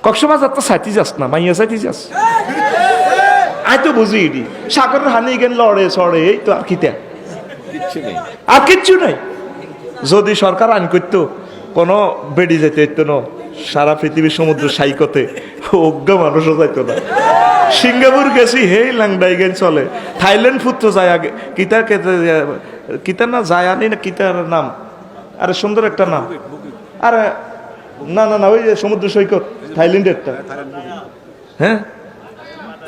কক্সবাজার তো সাইতে যাস না, মাইয়া সাইতে যাস। আয় তো বুঝি এটি সাগরের হানি গেন লড়ে চড়ে, এই তো আর কিতা, আর কিচ্ছু নাই। যদি সরকার আইন করতো কোনো বেড়ি যেতে হইতো না, সারা পৃথিবীর সমুদ্র সাইকতে অজ্ঞ মানুষও যাইতো না। সিঙ্গাপুর গেছি, হেই লাংডাই গেন চলে। থাইল্যান্ড ফুট তো যায় আগে, কিতা না যায় আনি না, কিতার নাম, আরে সুন্দর একটা নাম, আরে না না না ওই যে সমুদ্র সৈকত থাইল্যান্ডেরটা, হ্যাঁ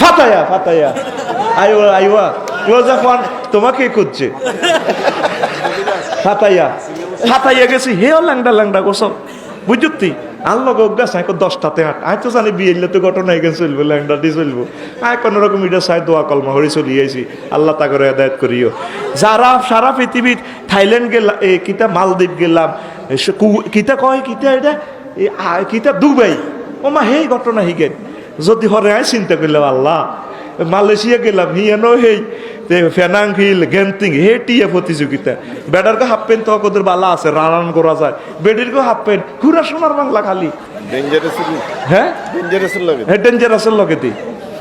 ফাতায়া, ফাতায়া আইওয়া আইওয়া যখন তোমাকে খুঁজছে ফাতাইয়া, ফাতাইয়া গেছি, হেও ল্যাংডা ল্যাংডা গোসল বুঝতি আল্লাহ গাছ আয় 10টাতে 8 আয় তো জানি বিয়ে তো ঘটনা এখানে চলবো, ল্যাংডা দিয়ে চলবো। আয় কোনো রকম এটা চাই দোয়া কলমা হরি চলি আইছি, আল্লাহ তা করে হেদায়েত করিও। যারা সারা পৃথিবীর থাইল্যান্ড গেলাম, কিতা মালদ্বীপ গেলাম, কিতা কয় কিতা এটা কিতা দুবাই, ও মা হেই ঘটনা হিগেন যদি হরে আয় চিন্তা করলাম আল্লাহ। মালয়েশিয়া গেলাম, হিয়ানো হেই ফেনাং হিল গেন্টিং হে টিয়া প্রতিযোগিতা, বেডারকে হাফ প্যান্ট তো ওদের বালা আছে, রান করা যায়, বেডিরকে হাফ প্যান্ট ঘুরা সোনার বাংলা খালি হ্যাঁ ডেঞ্জারাসের লগে দি,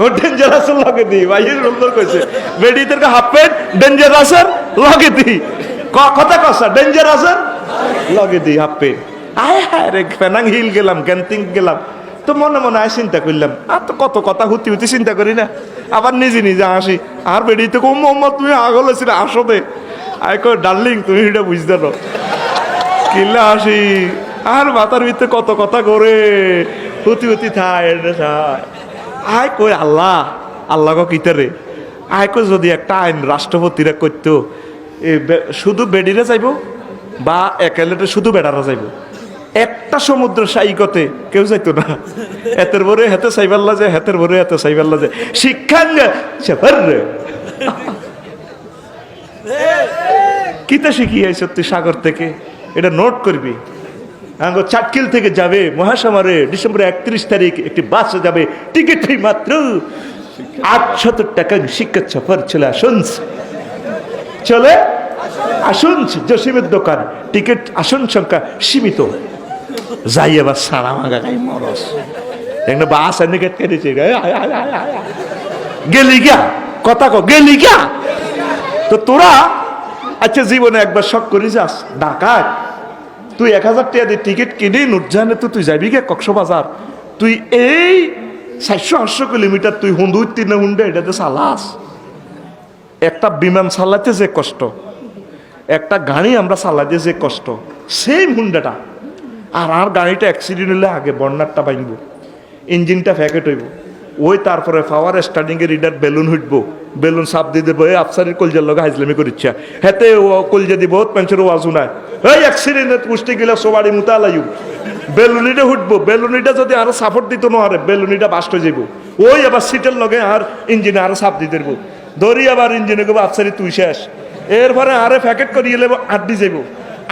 ও ডেঞ্জারাসের লগে দি ভাই সুন্দর কইছে, বেডিদের হাফ প্যান্ট ডেঞ্জারাসের লগে দি, কথা কসা ডেঞ্জারাসের লগে দি হাফ প্যান্ট। আয় হ্যাঁ রে ফেনাং হিল গেলাম, গেন্টিং গেলাম, তো মনে মনে আয় চিন্তা করলাম, আর তো কত কথা হুতি হুতি চিন্তা করি না, আবার নিজে নিজে আসি। আর বেরিয়ে তো কম মোহাম্মদ তুমি আগল ছিল আসো দে, আয় কয় ডার্লিং তুমি এটা বুঝতে না কিনলে আসি, আর মাথার ভিতরে কত কথা করে হুতি হুতি থায় আয় কই আল্লাহ আল্লাহ কিতারে আয় কই যদি একটা আইন রাষ্ট্রপতিরা করতো, শুধু বেডিরে যাইব বা একেলেটে শুধু বেড়ারা যাইব, একটা সমুদ্র সাইকতে কেউ যাইতো না, এতের ভরে হেতে সাইবাল্লা যায়, হেতের ভরে হেতে সাইবাল্লা যায়, শিক্ষাঙ্গা কিতা শিখিয়েছ তুই সাগর থেকে, এটা নোট করবি। চাটকিল থেকে যাবে মহাসামারে ডিসেম্বর 31 তারিখ একটি বাসে যাবে, টিকিট ফি মাত্র 800 টাকা, শিক্ষা সফর চলে আসুন, চলে আসুন জসিমের দোকান, টিকিট আসন সংখ্যা সীমিত, যাই এবার সারা মাগা গাই মরস একটা বাস এনে কেটে দিচ্ছে, গেলি গা কথা কো গেলি গা। তো তোরা আচ্ছা জীবনে একবার শখ করে যাস ঢাকায়, তুই 1000 টাকা দিয়ে টিকিট কিনে নুরজাহানে তো তুই যাবি গে কক্সবাজার, তুই এই 700-800 কিলোমিটার তুই হুন্ডুইতি না হুন্ডে এটাতে চালাস। একটা বিমান চালাতে যে কষ্ট, একটা গাড়ি আমরা চালাতে যে কষ্ট, সেম হুন্ডাটা। আর গাড়িটা অ্যাক্সিডেন্ট হলে আগে বর্নারটা বাইনব, ইঞ্জিনটা ফ্যাকেট হইব, ওই তারপরে পাওয়ার স্টার্টিংয়ের রিডার বেলুন হইব, বেলুন সাপ দিয়ে দেবো, এই আফসারির কলজার লগে হাইজলামি করিচ্ছা হেতে ও কলজা দিব পেন্সের ওয়াজু নাই, এই অ্যাক্সিডেন্ট পুষ্টি গেলে সবারই মুতালাইব, বেলুনিটা উঠবো, বেলুনিটা যদি আরো সাপোর্ট দিত না আরে বেলুনিটা বাস্ট হয়ে যাবো, ওই আবার সিটের লগে আর ইঞ্জিনে আরো সাপ দিয়ে দেবো, ধরি আবার ইঞ্জিনে গো আফসারি তুই শেষ, এরপরে আরে প্যাকেট করিয়ে নেবো, আড্ডি যাবো,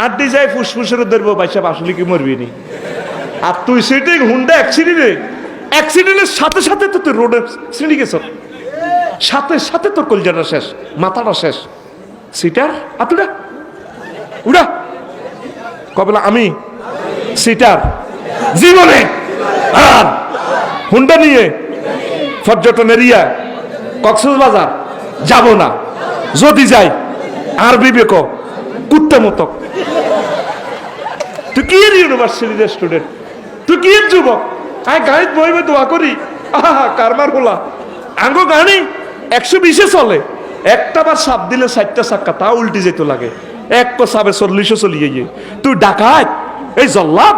আড্ডি যাই ফুসফুসের ধরবো, বাইসা আসলে কি মরবি নি। আর তুই সিটিং হুন্ডা অ্যাক্সিডেন্টের সাথে সাথে তো তুই রোডে ছিঁড়ে গেছ, সাথে সাথে তোর কলজাটা শেষ, মাথাটা শেষ। সিটার আতুরা উড়া কবেলা আমি সিটার জীবনে আর হুন্ডা নিয়ে পর্যটন এরিয়া কক্সবাজার যাব না, যদি যাই আর বিবেক কুত্তা মতো। তুই কি এর ইউনিভার্সিটির স্টুডেন্ট, তুই কি এর যুবক, আয় গাড়িত বইবে দোয়া করি, আহা কারবার হোলা আঙ্গো গাড়ি 120-এ চলে, একটা বার সাপ দিলে 4টা চাক্কা তা উল্টি যেত লাগে, এক সাবে 40-এ চলিয়ে গিয়ে তুই ডাকাত এই জল্লাদ,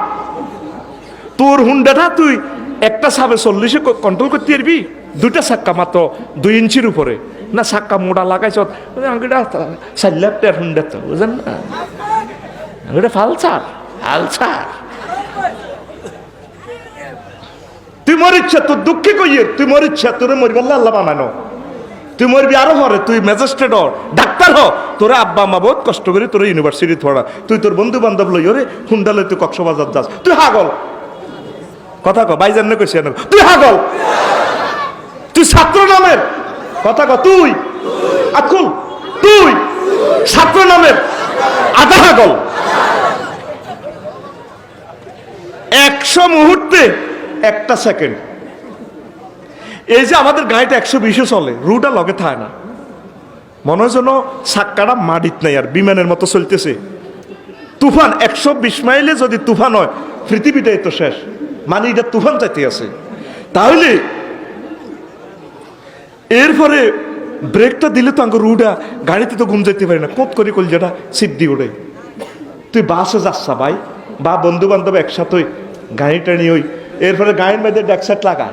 তোর হুন্ডাটা তুই একটা সাবে 40-এ কন্ট্রোল করতে পারবি, 2টা চাক্কা মাত্র 2 ইঞ্চির উপরে না, চাক্কা মোড়া লাগাইছ আঙ্গিটা 4 লাখ টাকার হুন্ডা তো বুঝেন না, আঙ্গিটা ফালসার আলসার। তুই মরিচ্ছা তোর দুঃখে কইয়ে, তুই মরিচ্ছা তোর মরিবার আল্লাহ বানানো, তুই মরবি আরো হরে, তুই ম্যাজিস্ট্রেট হ ডাক্তার হ, তোরা আব্বা মা বহুত কষ্ট করে তোর ইউনিভার্সিটি পড়া, তুই তোর বন্ধু বান্ধব লই ওরে হুন্ডা লই তুই কক্সবাজার যাস, তুই হাগল কথা ক বাইজান না কইছি, তুই হাগল, তুই ছাত্র নামের কথা ক, তুই আকুল তুই ছাত্র নামের আধা হাগল। 100 মুহূর্তে একটা সেকেন্ড। এই যে আমাদের গাড়িটা 120-এ চলে, রুটা লগে থাকে না, মনে হয় যেন চাক্কাটা মাটিত নাই, আর বিমানের মতো চলতেছে। তুফান 120 মাইলে যদি তুফান হয়, পৃথিবীটাই তো শেষ, মানে এটা তুফান চাইতে আছে। তাহলে এরপরে ব্রেকটা দিলে তো আঙ্গ রুটা গাড়িতে তো ঘুম যেতে পারি না, কোত করি কলজাটা সিদ্ধি ওড়ে। তুই বাসে যাচ্ছা ভাই, বা বন্ধু বান্ধব একসাথে গাড়িটা নিয়ে ওই, এরপরে গাড়ির মধ্যে ড্যাকসেট লাগা।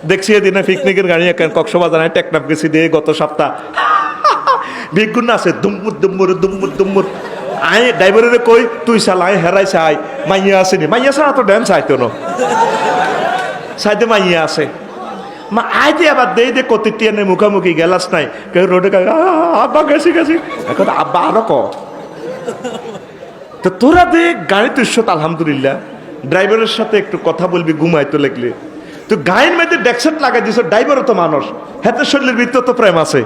দেখছি এদিনে পিকনিকের গাড়ি কক্সবাজার টেকনাফ গেছি দিয়ে গত সপ্তাহ, বিজ্ঞুন আছে দুম্মুর দুম্মুর দুম্মুর দুম্মুর। আয় ড্রাইভারের কই তুই চালাই হেরাই চাই, মাইয়া আসেনি, মাইয়া ছাড়া তো ড্যান্স আইতো না, সাইডে মাইয়া আছে। মা আইতে আবার দেই দে কতিটিয়ানের মুখামুখি গেলাস নাই, কেউ রোডে আব্বা গেছি গেছি, এখন আব্বা আরো ক। তো তোরা দেখ গাড়ি তুইশত আলহামদুলিল্লাহ, ড্রাইভারের সাথে একটু কথা বলবি ঘুমাইতো লাগলে। তো গায়ের মধ্যে ডেকসেট লাগাই দিছ, ড্রাইভারও তো মানুষ, হাতে শরীরের ভিতর তো প্রেম আছে।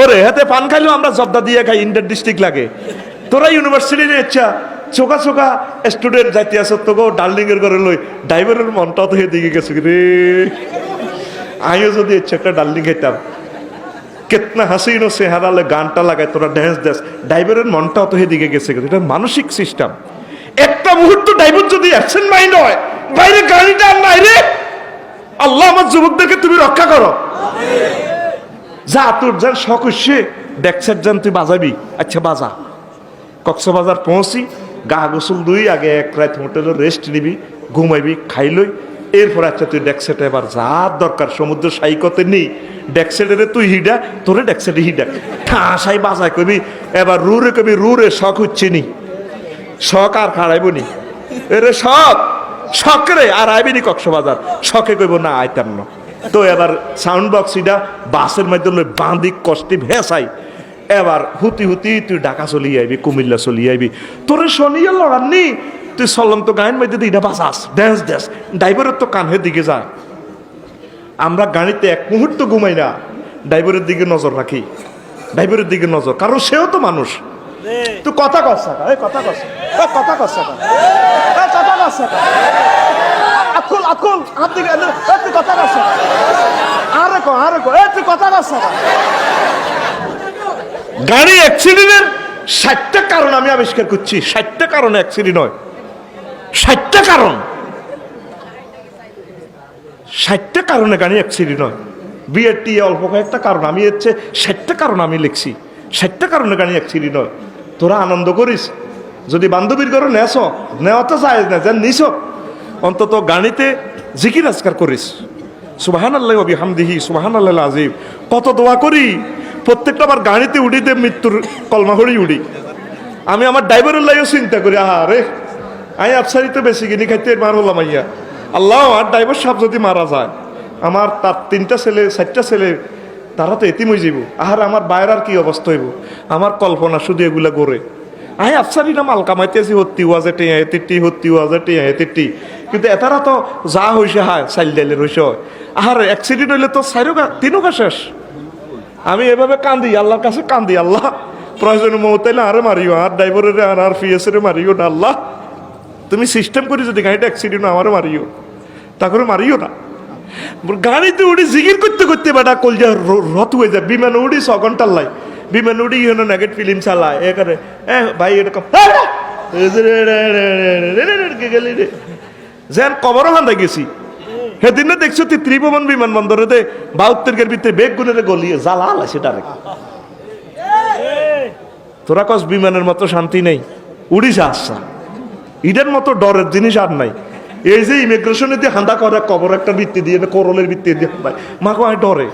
ওরে হাতে পান খাইলেও আমরা জব্দা দিয়ে খাই, ইন্টার ডিস্ট্রিক্ট লাগে। তোরা ইউনিভার্সিটির ইচ্ছা চোখা চোখা স্টুডেন্ট যাইতে আস, তোকে ডার্লিং এর ঘরে লই, ড্রাইভারের মনটা তো দিকে গেছে রে। আমিও যদি ইচ্ছা একটা ডার্লিং খাইতাম, কেতনা হাসিনো সে হারালে গানটা লাগায় তোরা ড্যান্স দেস, ড্রাইভারের মনটাও তো দিকে গেছে। এটা মানসিক সিস্টেম। একটা মুহূর্ত ড্রাইভার যদি অ্যাবসেন্ট মাইন্ড হয়, বাইরে গাড়িটা আর নাই রে, আল্লাহ আমার যুবকদেরকে তুমি রক্ষা করো। যা তোর যান শখ হচ্ছে ডেকসেট যান তুই বাজাবি, আচ্ছা বাজা। কক্সবাজার পৌঁছি, গা গোসল দুই, আগে এক রাত হোটেলে রেস্ট নিবি, ঘুমাইবি, খাইলই, এরপর আচ্ছা তুই ডেকসেটে এবার যার দরকার সমুদ্র সাইকতে নেই, ডেকসেটেরে তুই হিডা, তোরে ডেকসেটে হিডা ঠাসাই বাজায় কবি। এবার রুরে কবি রুরে শখ হচ্ছে নি, শখ আর খাড়াইব নি, এরে শখ শখ রে আর আইবিনি কক্সবাজার, শখে কইব না আইতাম না। তো এবার সাউন্ড বক্স ইটা বাসের মাধ্যমে বাঁধি কষ্টে ভেসাই, এবার হুতি হুতি তুই ঢাকা চলি আইবি, কুমিল্লা চলি আইবি, তোরে শনিয়া লড়াননি, তুই চলন্ত গায়ের মধ্যে এটা বাজাস ড্যান্স ড্যান্স, ড্রাইভারের তো কানের দিকে যায়। আমরা গাড়িতে এক মুহূর্ত ঘুমাই না, ড্রাইভারের দিকে নজর রাখি, ড্রাইভারের দিকে নজর, কারণ সেও তো মানুষ। তুই কথা কসা, কথা কসা, কথা কসা, কথা কসা, আকুল আকুল হাত দিকে তুই কথা কসা, আরে কো আরে কো, তুই কথা কসা। গাড়ি অ্যাক্সিডেন্টের 60টা কারণ আমি আবিষ্কার করছি, 60টা কারণ অ্যাক্সিডেন্ট হয়, 60টা কারণ, 60টা কারণে গাড়ি অ্যাক্সিডেন্ট হয়। বিয়েটি অল্প কয়েকটা কারণ, আমি হচ্ছে 60টা কারণ আমি লিখছি, 60টা কারণে গাড়ি অ্যাক্সিডেন্ট হয়। তোরা আনন্দ করিস, যদি বান্ধবীর ঘরে নেছ, নেওয়া তো চাই না, যেন নিছ অন্তত গাড়িতে জিকির আজকার করিস, সুবহানাল্লাহি ওয়া বিহামদিহি সুবহানাল্লাহিল আযীম। কত দোয়া করি, প্রত্যেকটা আবার গাড়িতে উঠিতে মৃত্যুর কলমা হরি উঠি। আমি আমার ড্রাইভারের লাইও চিন্তা করি, আরে আমি আফসারি তো বেশি কিনি খাইতে মার হলাম আইয়া, আল্লাহ আর ড্রাইভার সাহেব যদি মারা যায়, আমার তার 3টা ছেলে 4টা ছেলে, তারা তো এতিম হয়ে যাব, আর আমার বাইরের কি অবস্থা হইব। আমার কল্পনা শুধু এগুলা গড়ে, আই আফসারি না মাল কামাইতেছি, হত্তি ওয়াজে টেয়া এতিটি, হত্তি ওয়াজে টেয়া এতিটি, কিন্তু এতারা তো যা হয়েছে হায় চাইল ডাইলের হয়েছে। আর অ্যাক্সিডেন্ট হইলে তো 3টা শেষ। আমি এভাবে কান্দি, আল্লাহর কাছে কান্দি, আল্লাহ প্রয়োজনে মৌতাইলে আরে মারিও, আর ড্রাইভারের আর পিএসের মারিও না, আল্লাহ তুমি সিস্টেম করি যদি গাড়িটা অ্যাক্সিডেন্ট আমারও মারিও, তা করে মারিও না। গাড়িতে উঠি জিগির করতে করতে বেটা কলজা রথ হয়ে যায়। বিমানে উঠি 6 ঘন্টার লাই, বিমানে উঠি ইহনো নেগেট ফিল্ম চালায়, এ করে ভাই এরকম গেলি রে যেন কবরও হান্দা গেছি। সেদিন দেখছো তুই ত্রিভুবন বিমানবন্দরে 72 ভিতরে বেগ গুণের গলিয়ে জ্বালা আছে ডাইরেক্ট। তোরা কস বিমানের মতো শান্তি নেই, উড়িস আসা, ইডের মতো ডরের জিনিস আর নাই। এই যে ইমিগ্রেশনে দিয়ে হান্দা করে কবর একটা বৃত্তি দিয়ে, করলের বৃত্তি দিয়ে হান্দায়, মাগো আমি ডরে,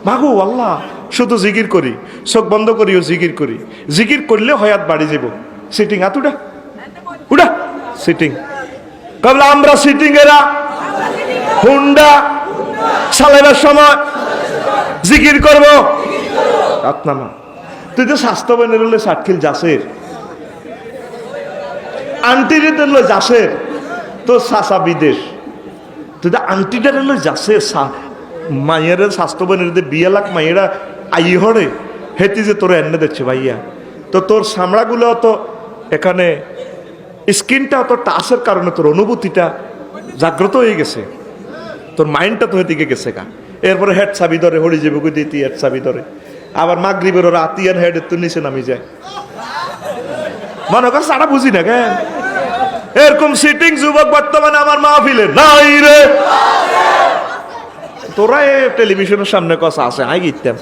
মাগো আল্লাহ শুধু জিকির করি, চোখ বন্ধ করিও জিকির করি, জিকির করলে হয়াত বাড়ি যাব। সিটিং হাত উঠা উঠা, সিটিং কবলা আমরা সিটিং এরা হুন্ডা চালাইবার সময় জিকির করব। আপনার না তুই তো স্বাস্থ্য বানের হলে সাতখিল যাসের, আন্টিদের লই যাসের, তো সাসা বিদেশ, তুই তো আন্টিটার লই যাসের, মাইয়ের স্বাস্থ্য বানের বিয়ে লাখ মাইয়েরা আই হরে হেতি যে তোর এনে দিচ্ছে ভাইয়া, তো তোর চামড়াগুলো তো এখানে স্কিনটা তো টাচের কারণে তোর অনুভূতিটা জাগ্রত হয়ে গেছে। তোর মাইন্ডটা তো এদিকে গেছে গা। এরপরে হেড চাবি ধরে হরি যাবে কই দিতি হেড চাবি ধরে, আবার মাগরিবের ওরা আতিয়ার হেডের তো নিচে নামি যায়, মনে কর সারা বুঝি না কেন। এরকম সিটিং যুবক বর্তমানে আমার মাহফিলে নাই রে। তোরা টেলিভিশনের সামনে কথা আছে, আই গিতাম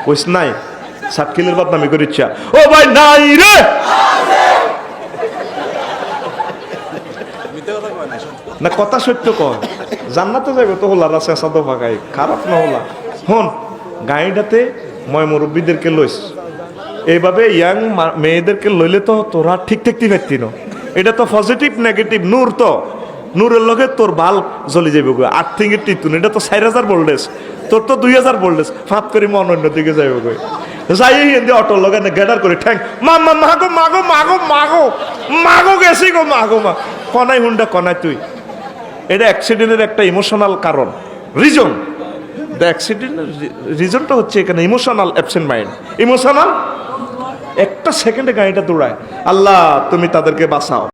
কইস নাই সাতকিলের বদনামি করে ইচ্ছা, ও ভাই নাই রে। না কথা সত্য কয়, জান্নাতে যাবে তো হলার আছে সাদো ফাঁকাই, খারাপ না হলা। হন গাড়িটাতে ময় মুরব্বীদেরকে লইস, এইভাবে ইয়াং মেয়েদেরকে লইলে তো তোরা ঠিক থাকতে পারতি না। এটা তো পজিটিভ নেগেটিভ নূর, তো নূরের লগে তোর বাল জ্বলি যাবে গো। আর্থিংয়ের টিতুন এটা তো 4000 ভোল্টেজ, তোর তো 2000 ভোল্টেজ, ফাঁপ করে মন অন্য দিকে যাবে গো। যাই হিন্দি অটোর লগে গেডার করে ঠ্যাং মা মা মাগো মাগো মাগো মাগো মাগো গেছি গো মাগো মা, কনাই হুন্ডা কনাই তুই। এটা অ্যাক্সিডেন্টের একটা ইমোশনাল কারণ, রিজন। দ্য অ্যাক্সিডেন্টের রিজনটা হচ্ছে এখানে ইমোশনাল অ্যাবসেন্ট মাইন্ড। ইমোশনাল একটা সেকেন্ডে গাড়িটা দৌড়ায়। আল্লাহ তুমি তাদেরকে বাঁচাও।